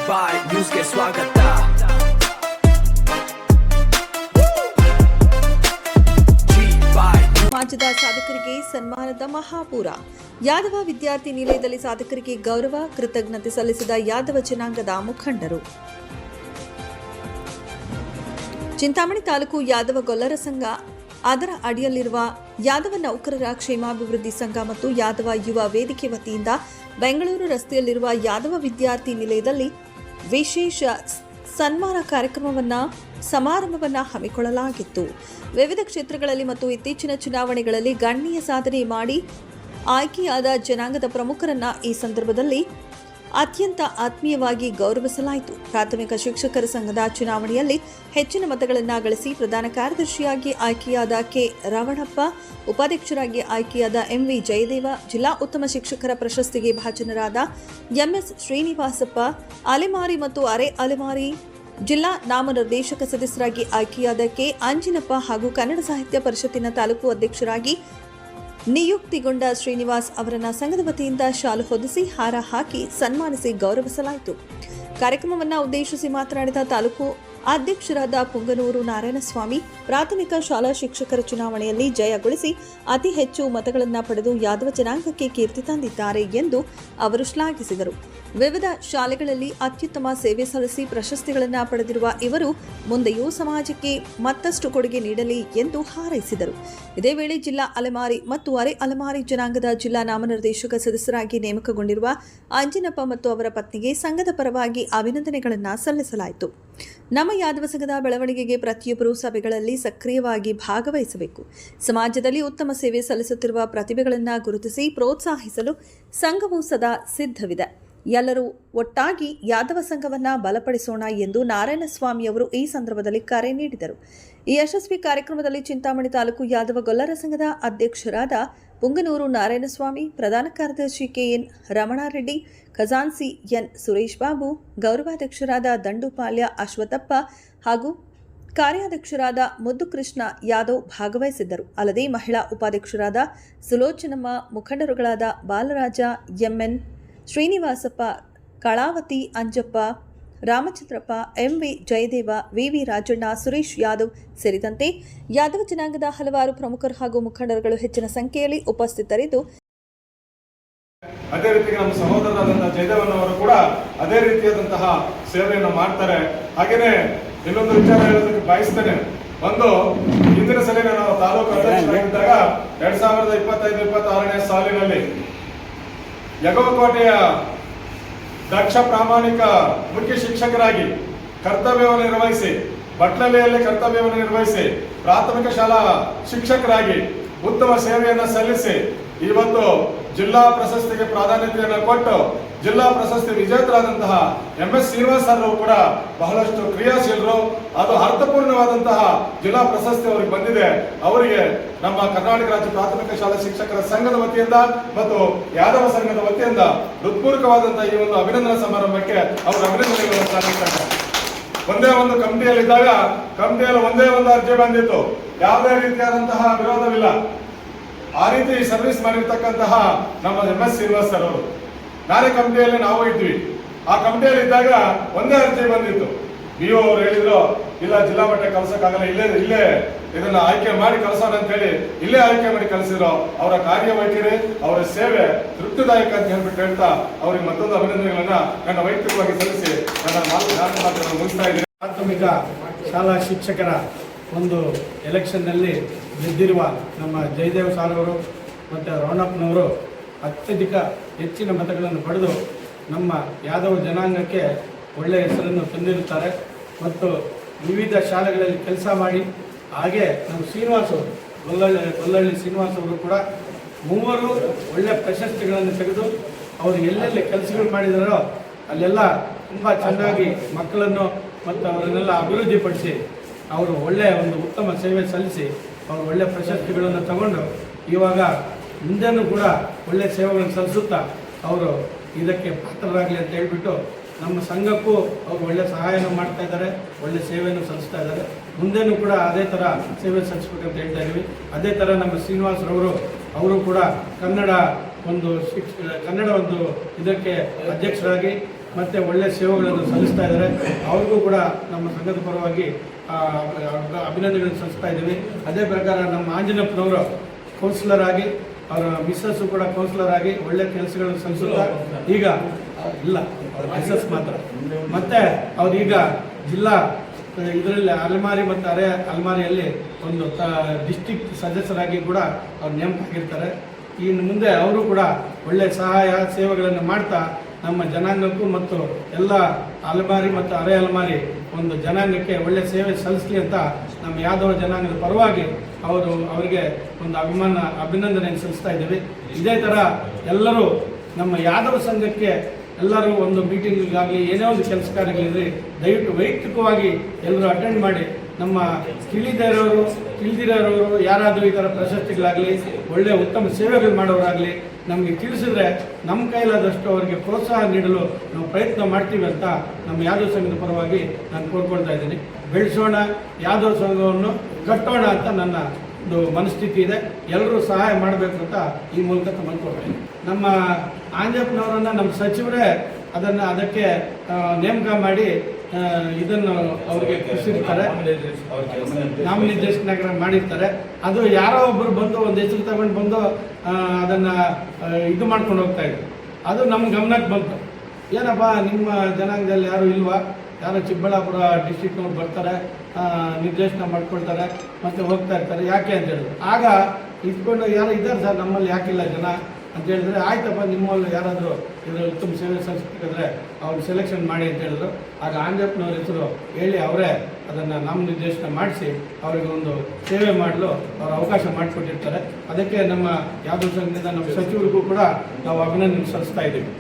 ಬಾಯ್ ನ್ಯೂಸ್ಗೆ ಸ್ವಾಗತ. ಸಮಾಜದ ಸಾಧಕರಿಗೆ ಸನ್ಮಾನದ ಮಹಾಪೂರ. ಯಾದವ ವಿದ್ಯಾರ್ಥಿ ನಿಲಯದಲ್ಲಿ ಸಾಧಕರಿಗೆ ಗೌರವ, ಕೃತಜ್ಞತೆ ಸಲ್ಲಿಸಿದ ಯಾದವ ಜನಾಂಗದ ಮುಖಂಡರು. ಚಿಂತಾಮಣಿ ತಾಲೂಕು ಯಾದವ ಗೊಲ್ಲರ ಸಂಘ, ಅದರ ಅಡಿಯಲ್ಲಿರುವ ಯಾದವ ನೌಕರರ ಕ್ಷೇಮಾಭಿವೃದ್ಧಿ ಸಂಘ ಮತ್ತು ಯಾದವ ಯುವ ವೇದಿಕೆ ವತಿಯಿಂದ ಬೆಂಗಳೂರು ರಸ್ತೆಯಲ್ಲಿರುವ ಯಾದವ ವಿದ್ಯಾರ್ಥಿ ನಿಲಯದಲ್ಲಿ ವಿಶೇಷ ಸನ್ಮಾನ ಸಮಾರಂಭವನ್ನು ಹಮ್ಮಿಕೊಳ್ಳಲಾಗಿತ್ತು. ವಿವಿಧ ಕ್ಷೇತ್ರಗಳಲ್ಲಿ ಮತ್ತು ಇತ್ತೀಚಿನ ಚುನಾವಣೆಗಳಲ್ಲಿ ಗಣನೀಯ ಸಾಧನೆ ಮಾಡಿ ಆಯ್ಕೆಯಾದ ಜನಾಂಗದ ಪ್ರಮುಖರನ್ನ ಈ ಸಂದರ್ಭದಲ್ಲಿ ಅತ್ಯಂತ ಆತ್ಮೀಯವಾಗಿ ಗೌರವಿಸಲಾಯಿತು. ಪ್ರಾಥಮಿಕ ಶಿಕ್ಷಕರ ಸಂಘದ ಚುನಾವಣೆಯಲ್ಲಿ ಹೆಚ್ಚಿನ ಮತಗಳನ್ನು ಗಳಿಸಿ ಪ್ರಧಾನ ಕಾರ್ಯದರ್ಶಿಯಾಗಿ ಆಯ್ಕೆಯಾದ ಕೆ ರವಣಪ್ಪ, ಉಪಾಧ್ಯಕ್ಷರಾಗಿ ಆಯ್ಕೆಯಾದ ಎಂವಿ ಜಯದೇವ, ಜಿಲ್ಲಾ ಉತ್ತಮ ಶಿಕ್ಷಕರ ಪ್ರಶಸ್ತಿಗೆ ಭಾಜನರಾದ ಎಂಎಸ್ ಶ್ರೀನಿವಾಸಪ್ಪ, ಅಲೆಮಾರಿ ಮತ್ತು ಅರೆ ಅಲೆಮಾರಿ ಜಿಲ್ಲಾ ನಾಮನಿರ್ದೇಶಕ ಸದಸ್ಯರಾಗಿ ಆಯ್ಕೆಯಾದ ಕೆ ಅಂಜಿನಪ್ಪ ಹಾಗೂ ಕನ್ನಡ ಸಾಹಿತ್ಯ ಪರಿಷತ್ತಿನ ತಾಲೂಕು ಅಧ್ಯಕ್ಷರಾಗಿ ನಿಯುಕ್ತಿಗೊಂಡ ಶ್ರೀನಿವಾಸ್ ಅವರನ್ನ ಸಂಘದ ವತಿಯಿಂದ ಶಾಲು ಹೊದಿಸಿ ಹಾರ ಹಾಕಿ ಸನ್ಮಾನಿಸಿ ಗೌರವಿಸಲಾಯಿತು. ಕಾರ್ಯಕ್ರಮವನ್ನು ಉದ್ದೇಶಿಸಿ ಮಾತನಾಡಿದ ತಾಲೂಕು ಅಧ್ಯಕ್ಷರಾದ ಪುಂಗನೂರು ನಾರಾಯಣಸ್ವಾಮಿ, ಪ್ರಾಥಮಿಕ ಶಾಲಾ ಶಿಕ್ಷಕರ ಚುನಾವಣೆಯಲ್ಲಿ ಜಯಗೊಳಿಸಿ ಅತಿ ಹೆಚ್ಚು ಮತಗಳನ್ನು ಪಡೆದು ಯಾದವ ಜನಾಂಗಕ್ಕೆ ಕೀರ್ತಿ ತಂದಿದ್ದಾರೆ ಎಂದು ಅವರು ಶ್ಲಾಘಿಸಿದರು. ವಿವಿಧ ಶಾಲೆಗಳಲ್ಲಿ ಅತ್ಯುತ್ತಮ ಸೇವೆ ಸಲ್ಲಿಸಿ ಪ್ರಶಸ್ತಿಗಳನ್ನು ಪಡೆದಿರುವ ಇವರು ಮುಂದೆಯೂ ಸಮಾಜಕ್ಕೆ ಮತ್ತಷ್ಟು ಕೊಡುಗೆ ನೀಡಲಿ ಎಂದು ಹಾರೈಸಿದರು. ಇದೇ ವೇಳೆ ಜಿಲ್ಲಾ ಅಲೆಮಾರಿ ಮತ್ತು ಅರೆ ಅಲೆಮಾರಿ ಜನಾಂಗದ ಜಿಲ್ಲಾ ನಾಮನಿರ್ದೇಶಕ ಸದಸ್ಯರಾಗಿ ನೇಮಕಗೊಂಡಿರುವ ಅಂಜಿನಪ್ಪ ಮತ್ತು ಅವರ ಪತ್ನಿಗೆ ಸಂಘದ ಪರವಾಗಿ ಅಭಿನಂದನೆಗಳನ್ನು ಸಲ್ಲಿಸಲಾಯಿತು. ನಮ್ಮ ಯಾದವ ಸಂಘದ ಬೆಳವಣಿಗೆಗೆ ಪ್ರತಿಯೊಬ್ಬರೂ ಸಭೆಗಳಲ್ಲಿ ಸಕ್ರಿಯವಾಗಿ ಭಾಗವಹಿಸಬೇಕು. ಸಮಾಜದಲ್ಲಿ ಉತ್ತಮ ಸೇವೆ ಸಲ್ಲಿಸುತ್ತಿರುವ ಪ್ರತಿಭೆಗಳನ್ನು ಗುರುತಿಸಿ ಪ್ರೋತ್ಸಾಹಿಸಲು ಸಂಘವು ಸದಾ ಸಿದ್ಧವಿದೆ. ಎಲ್ಲರೂ ಒಟ್ಟಾಗಿ ಯಾದವ ಸಂಘವನ್ನು ಬಲಪಡಿಸೋಣ ಎಂದು ನಾರಾಯಣಸ್ವಾಮಿ ಅವರು ಈ ಸಂದರ್ಭದಲ್ಲಿ ಕರೆ ನೀಡಿದರು. ಈ ಯಶಸ್ವಿ ಕಾರ್ಯಕ್ರಮದಲ್ಲಿ ಚಿಂತಾಮಣಿ ತಾಲೂಕು ಯಾದವ ಗೊಲ್ಲರ ಸಂಘದ ಅಧ್ಯಕ್ಷರಾದ ಪುಂಗನೂರು ನಾರಾಯಣಸ್ವಾಮಿ, ಪ್ರಧಾನ ಕಾರ್ಯದರ್ಶಿ ಕೆಎನ್ ರಮಣಾರೆಡ್ಡಿ, ಖಜಾನ್ಸಿ ಎನ್ ಸುರೇಶ್ ಬಾಬು, ಗೌರವಾಧ್ಯಕ್ಷರಾದ ದಂಡುಪಾಳ್ಯ ಅಶ್ವಥಪ್ಪ ಹಾಗೂ ಕಾರ್ಯಾಧ್ಯಕ್ಷರಾದ ಮುದ್ದುಕೃಷ್ಣ ಯಾದವ್ ಭಾಗವಹಿಸಿದ್ದರು. ಅಲ್ಲದೆ ಮಹಿಳಾ ಉಪಾಧ್ಯಕ್ಷರಾದ ಸುಲೋಚನಮ್ಮ, ಮುಖಂಡರುಗಳಾದ ಬಾಲರಾಜ, ಎಂಎನ್ ಶ್ರೀನಿವಾಸಪ್ಪ, ಕಳಾವತಿ ಅಂಜಪ್ಪ, ರಾಮಚಂದ್ರಪ್ಪ, ಎಂವಿ ಜಯದೇವ, ವಿವಿ ರಾಜಣ್ಣ, ಸುರೇಶ್ ಯಾದವ್ ಸೇರಿದಂತೆ ಯಾದವ ಜನಾಂಗದ ಹಲವಾರು ಪ್ರಮುಖರು ಹಾಗೂ ಮುಖಂಡರುಗಳು ಹೆಚ್ಚಿನ ಸಂಖ್ಯೆಯಲ್ಲಿ ಉಪಸ್ಥಿತರಿದ್ದು, ಅದೇ ರೀತಿ ನಮ್ಮ ಸಹೋದರರಾದಂತಹ ಜಯದೇವನವರು ಕೂಡ ಅದೇ ರೀತಿಯಾದಂತಹ ಸೇವೆಯನ್ನು ಮಾಡ್ತಾರೆ. ಹಾಗೇನೆ ಇನ್ನೊಂದು ವಿಚಾರ ಹೇಳೋದಕ್ಕೆ ಬಯಸ್ತೇನೆ. ಒಂದು, ಹಿಂದಿನ ಸಲ ನಾವು ತಾಲೂಕು ಅಧ್ಯಕ್ಷರಾಗಿದ್ದಾಗ 2025-26ನೇ ಸಾಲಿನಲ್ಲಿ ಯಗವಕೋಟೆಯ ದಕ್ಷ ಪ್ರಾಮಾಣಿಕ ಮುಖ್ಯ ಶಿಕ್ಷಕರಾಗಿ ಕರ್ತವ್ಯವನ್ನು ನಿರ್ವಹಿಸಿ, ಬಟ್ಲಲೆಯಲ್ಲಿ ಕರ್ತವ್ಯವನ್ನು ನಿರ್ವಹಿಸಿ, ಪ್ರಾಥಮಿಕ ಶಾಲಾ ಶಿಕ್ಷಕರಾಗಿ ಉತ್ತಮ ಸೇವೆಯನ್ನು ಸಲ್ಲಿಸಿ ಇವತ್ತು ಜಿಲ್ಲಾ ಪ್ರಶಸ್ತಿಗೆ ಪ್ರಾಧಾನ್ಯತೆಯನ್ನು ಕೊಟ್ಟು ಜಿಲ್ಲಾ ಪ್ರಶಸ್ತಿ ವಿಜೇತರಾದಂತಹ ಎಂಎಸ್ ಶ್ರೀನಿವಾಸ್ ಅವರು ಕೂಡ ಬಹಳಷ್ಟು ಕ್ರಿಯಾಶೀಲರು. ಅದು ಅರ್ಥಪೂರ್ಣವಾದಂತಹ ಜಿಲ್ಲಾ ಪ್ರಶಸ್ತಿ ಅವರಿಗೆ ಬಂದಿದೆ. ಅವರಿಗೆ ನಮ್ಮ ಕರ್ನಾಟಕ ರಾಜ್ಯ ಪ್ರಾಥಮಿಕ ಶಾಲಾ ಶಿಕ್ಷಕರ ಸಂಘದ ವತಿಯಿಂದ ಮತ್ತು ಯಾದವ ಸಂಘದ ವತಿಯಿಂದ ಹೃತ್ಪೂರ್ವಕವಾದಂತಹ ಈ ಒಂದು ಅಭಿನಂದನಾ ಸಮಾರಂಭಕ್ಕೆ ಅವರು ಅಭಿನಂದನೆಗಳನ್ನು ಸಲ್ಲಿಸ್ತಾರೆ. ಒಂದೇ ಒಂದು ಕಮಿಟಿಯಲ್ಲಿದ್ದಾಗ ಕಮಿಟಿಯಲ್ಲಿ ಒಂದೇ ಒಂದು ಅರ್ಜಿ ಬಂದಿತ್ತು. ಯಾವುದೇ ರೀತಿಯಾದಂತಹ ವಿರೋಧವಿಲ್ಲ. ಆ ರೀತಿ ಸರ್ವಿಸ್ ಮಾಡಿರ್ತಕ್ಕಂತಹ ನಮ್ಮ ಎಂಎಸ್ ಶ್ರೀನಿವಾಸ್ ಸರ್ ಅವರು, ನಾನೇ ಕಮಿಟಿಯಲ್ಲಿ ನಾವು ಇದ್ವಿ. ಆ ಕಮಿಟಿಯಲ್ಲಿ ಇದ್ದಾಗ ಒಂದೇ ಅರ್ಜಿ ಬಂದಿತ್ತು. ಬಿಒ ಅವರು ಹೇಳಿದ್ರು, ಇಲ್ಲ ಜಿಲ್ಲಾ ಮಟ್ಟಕ್ಕೆ ಕಳ್ಸಕ್ಕಾಗಲ್ಲ, ಇಲ್ಲೇ ಇದನ್ನ ಆಯ್ಕೆ ಮಾಡಿ ಕಳ್ಸೋಣ ಅಂತ ಹೇಳಿ ಇಲ್ಲೇ ಆಯ್ಕೆ ಮಾಡಿ ಕಳಿಸಿದ್ರು. ಅವರ ಕಾರ್ಯವೈಖರಿ, ಅವರ ಸೇವೆ ತೃಪ್ತಿದಾಯಕ ಅಂತ ಹೇಳ್ಬಿಟ್ಟು ಹೇಳ್ತಾ ಅವರಿಗೆ ಮತ್ತೊಂದು ಅಭಿನಂದನೆಗಳನ್ನ ನನ್ನ ವೈಯಕ್ತಿಕವಾಗಿ ಸಲ್ಲಿಸಿ ನನ್ನ ಮಾತನ್ನು ಮುಗಿಸ್ತಾ ಇದ್ದೀನಿ. ಪ್ರಾಥಮಿಕ ಶಾಲಾ ಶಿಕ್ಷಕರ ಒಂದು ಎಲೆಕ್ಷನ್ನಲ್ಲಿ ಗೆದ್ದಿರುವ ನಮ್ಮ ಜಯದೇವ್ ಸಾರ್ ಅವರು ಮತ್ತು ರವಣಪ್ಪನವರು ಅತ್ಯಧಿಕ ಹೆಚ್ಚಿನ ಮತಗಳನ್ನು ಪಡೆದು ನಮ್ಮ ಯಾದವ ಜನಾಂಗಕ್ಕೆ ಒಳ್ಳೆಯ ಹೆಸರನ್ನು ತಂದಿರುತ್ತಾರೆ. ಮತ್ತು ವಿವಿಧ ಶಾಲೆಗಳಲ್ಲಿ ಕೆಲಸ ಮಾಡಿ, ಹಾಗೆ ನಮ್ಮ ಶ್ರೀನಿವಾಸ್ ಅವರು, ಗೊಲ್ಲಹಳ್ಳಿ ಶ್ರೀನಿವಾಸ್ ಅವರು ಕೂಡ ಮೂವರು ಒಳ್ಳೆಯ ಪ್ರಶಸ್ತಿಗಳನ್ನು ತೆಗೆದು ಅವರು ಎಲ್ಲೆಲ್ಲಿ ಕೆಲಸಗಳು ಮಾಡಿದಾರೋ ಅಲ್ಲೆಲ್ಲ ತುಂಬ ಚೆನ್ನಾಗಿ ಮಕ್ಕಳನ್ನು ಮತ್ತು ಅವರನ್ನೆಲ್ಲ ಅಭಿವೃದ್ಧಿಪಡಿಸಿ ಅವರು ಒಳ್ಳೆಯ ಒಂದು ಉತ್ತಮ ಸೇವೆ ಸಲ್ಲಿಸಿ ಅವರು ಒಳ್ಳೆಯ ಪ್ರಶಸ್ತಿಗಳನ್ನು ತಗೊಂಡು ಇವಾಗ ಮುಂದೆನೂ ಕೂಡ ಒಳ್ಳೆಯ ಸೇವೆಗಳನ್ನು ಸಲ್ಲಿಸುತ್ತಾ ಅವರು ಇದಕ್ಕೆ ಪಾತ್ರರಾಗಲಿ ಅಂತ ಹೇಳ್ಬಿಟ್ಟು ನಮ್ಮ ಸಂಘಕ್ಕೂ ಅವರು ಒಳ್ಳೆಯ ಸಹಾಯನ ಮಾಡ್ತಾ ಇದ್ದಾರೆ, ಒಳ್ಳೆಯ ಸೇವೆಯನ್ನು ಸಲ್ಲಿಸ್ತಾ ಇದ್ದಾರೆ. ಮುಂದೆನೂ ಕೂಡ ಅದೇ ಥರ ಸೇವೆ ಸಲ್ಲಿಸ್ಬೇಕಂತ ಹೇಳ್ತಾ ಇದ್ದೀವಿ. ಅದೇ ಥರ ನಮ್ಮ ಶ್ರೀನಿವಾಸರವರು ಅವರು ಕೂಡ ಕನ್ನಡ ಒಂದು ಇದಕ್ಕೆ ಅಧ್ಯಕ್ಷರಾಗಿ ಮತ್ತು ಒಳ್ಳೆಯ ಸೇವೆಗಳನ್ನು ಸಲ್ಲಿಸ್ತಾ ಇದ್ದಾರೆ. ಅವ್ರಿಗೂ ಕೂಡ ನಮ್ಮ ಸಂಘದ ಪರವಾಗಿ ಅಭಿನಂದನೆಗಳನ್ನು ಸಲ್ಲಿಸ್ತಾ ಇದ್ದೀವಿ. ಅದೇ ಪ್ರಕಾರ ನಮ್ಮ ಆಂಜನಪ್ಪನವರು ಕೌನ್ಸಿಲರ್ ಆಗಿ, ಅವರ ಮಿಸ್ಸಸ್ಸು ಕೂಡ ಕೌನ್ಸಿಲರ್ ಆಗಿ ಒಳ್ಳೆ ಕೆಲಸಗಳನ್ನು ಸಲ್ಲಿಸುತ್ತಾ ಈಗ ಇಲ್ಲ ಮಿಸ್ಸಸ್ ಮಾತ್ರ, ಮತ್ತು ಅವ್ರೀಗ ಜಿಲ್ಲಾ ಇದರಲ್ಲಿ ಅಲೆಮಾರಿ ಮತ್ತು ಅರೆ ಅಲೆಮಾರಿಯಲ್ಲಿ ಒಂದು ಡಿಸ್ಟಿಕ್ ಸದಸ್ಯರಾಗಿ ಕೂಡ ಅವ್ರು ನೇಮಕ ಆಗಿರ್ತಾರೆ. ಇನ್ನು ಮುಂದೆ ಅವರು ಕೂಡ ಒಳ್ಳೆಯ ಸಹಾಯ ಸೇವೆಗಳನ್ನು ಮಾಡ್ತಾ ನಮ್ಮ ಜನಾಂಗಕ್ಕೂ ಮತ್ತು ಎಲ್ಲ ಅಲೆಮಾರಿ ಮತ್ತು ಅರೆ ಅಲೆಮಾರಿ ಒಂದು ಜನಾಂಗಕ್ಕೆ ಒಳ್ಳೆಯ ಸೇವೆ ಸಲ್ಲಿಸಲಿ ಅಂತ ನಮ್ಮ ಯಾದವ ಜನಾಂಗದ ಪರವಾಗಿ ಅವರಿಗೆ ಒಂದು ಅಭಿನಂದನೆಯನ್ನು ಸಲ್ಲಿಸ್ತಾ ಇದ್ದೀವಿ. ಇದೇ ಥರ ಎಲ್ಲರೂ ನಮ್ಮ ಯಾದವ ಸಂಘಕ್ಕೆ ಎಲ್ಲರೂ ಒಂದು ಮೀಟಿಂಗಿಗಾಗಲಿ ಏನೇ ಒಂದು ಕೆಲಸ ಕಾರ್ಯಗಳಿರಲಿ ದಯವಿಟ್ಟು ವೈಯಕ್ತಿಕವಾಗಿ ಎಲ್ಲರೂ ಅಟೆಂಡ್ ಮಾಡಿ ನಮ್ಮ ತಿಳಿದಿರೋರು ಯಾರಾದರೂ ಈ ಥರ ಪ್ರಶಸ್ತಿಗಳಾಗಲಿ ಒಳ್ಳೆಯ ಉತ್ತಮ ಸೇವೆಗಳು ಮಾಡೋರಾಗಲಿ ನಮಗೆ ತಿಳಿಸಿದ್ರೆ ನಮ್ಮ ಕೈಲಾದಷ್ಟು ಅವರಿಗೆ ಪ್ರೋತ್ಸಾಹ ನೀಡಲು ನಾವು ಪ್ರಯತ್ನ ಮಾಡ್ತೀವಿ ಅಂತ ನಮ್ಮ ಯಾದವ ಸಂಘದ ಪರವಾಗಿ ನಾನು ಕೋರ್ಕೊಳ್ತಾ ಇದ್ದೀನಿ. ಬೆಳೆಸೋಣ, ಯಾದವ ಸಂಘವನ್ನು ಕಟ್ಟೋಣ ಅಂತ ನನ್ನ ಒಂದು ಮನಸ್ಥಿತಿ ಇದೆ. ಎಲ್ಲರೂ ಸಹಾಯ ಮಾಡಬೇಕು ಅಂತ ಈ ಮೂಲಕ ತಮ್ಮನ್ನು ನಮ್ಮ ಆಂಜಪ್ಪನವರನ್ನು ನಮ್ಮ ಸಚಿವರೇ ಅದಕ್ಕೆ ನೇಮಕ ಮಾಡಿ ಇದನ್ನು ಅವರಿಗೆ ಕಳಿಸಿರ್ತಾರೆ, ನಾಮನಿರ್ದೇಶನ ಮಾಡಿರ್ತಾರೆ. ಅದು ಯಾರೋ ಒಬ್ಬರು ಬಂದು ಒಂದು ಹೆಸರು ತಗೊಂಡು ಬಂದು ಅದನ್ನು ಇದು ಮಾಡ್ಕೊಂಡು ಹೋಗ್ತಾ ಇದ್ರು. ಅದು ನಮ್ಮ ಗಮನಕ್ಕೆ ಬಂತು. ಏನಪ್ಪ ನಿಮ್ಮ ಜನಾಂಗದಲ್ಲಿ ಯಾರು ಇಲ್ವಾ, ಯಾರೋ ಚಿಕ್ಕಬಳ್ಳಾಪುರ ಡಿಸ್ಟ್ರಿಕ್ನವ್ರು ಬರ್ತಾರೆ, ನಿರ್ದೇಶನ ಮಾಡ್ಕೊಳ್ತಾರೆ ಮತ್ತು ಹೋಗ್ತಾ ಇರ್ತಾರೆ, ಯಾಕೆ ಅಂತ ಹೇಳಿದ್ರು. ಆಗ ಇಟ್ಕೊಂಡು ಯಾರೋ ಇದ್ದಾರೆ ಸರ್ ನಮ್ಮಲ್ಲಿ ಯಾಕಿಲ್ಲ ಜನ ಅಂತ ಹೇಳಿದ್ರೆ, ಆಯ್ತಪ್ಪ ನಿಮ್ಮಲ್ಲಿ ಯಾರಾದರೂ ಇದರ ಉತ್ತಮ ಸೇವೆ ಸಲ್ಲಿಸಬೇಕಾದ್ರೆ ಅವ್ರು ಸೆಲೆಕ್ಷನ್ ಮಾಡಿ ಅಂತ ಹೇಳಿದ್ರು. ಆಗ ಆಂಜಪ್ಪನವ್ರ ಹೆಸರು ಹೇಳಿ ಅವರೇ ಅದನ್ನು ನಾಮನಿರ್ದೇಶನ ಮಾಡಿಸಿ ಅವರಿಗೆ ಒಂದು ಸೇವೆ ಮಾಡಲು ಅವರು ಅವಕಾಶ ಮಾಡಿಕೊಟ್ಟಿರ್ತಾರೆ. ಅದಕ್ಕೆ ನಮ್ಮ ಯಾದವ ಸಂಘದಿಂದ ನಮ್ಮ ಸಚಿವರಿಗೂ ಕೂಡ ನಾವು ಅಭಿನಂದನೆ ಸಲ್ಲಿಸ್ತಾ ಇದ್ದೀವಿ.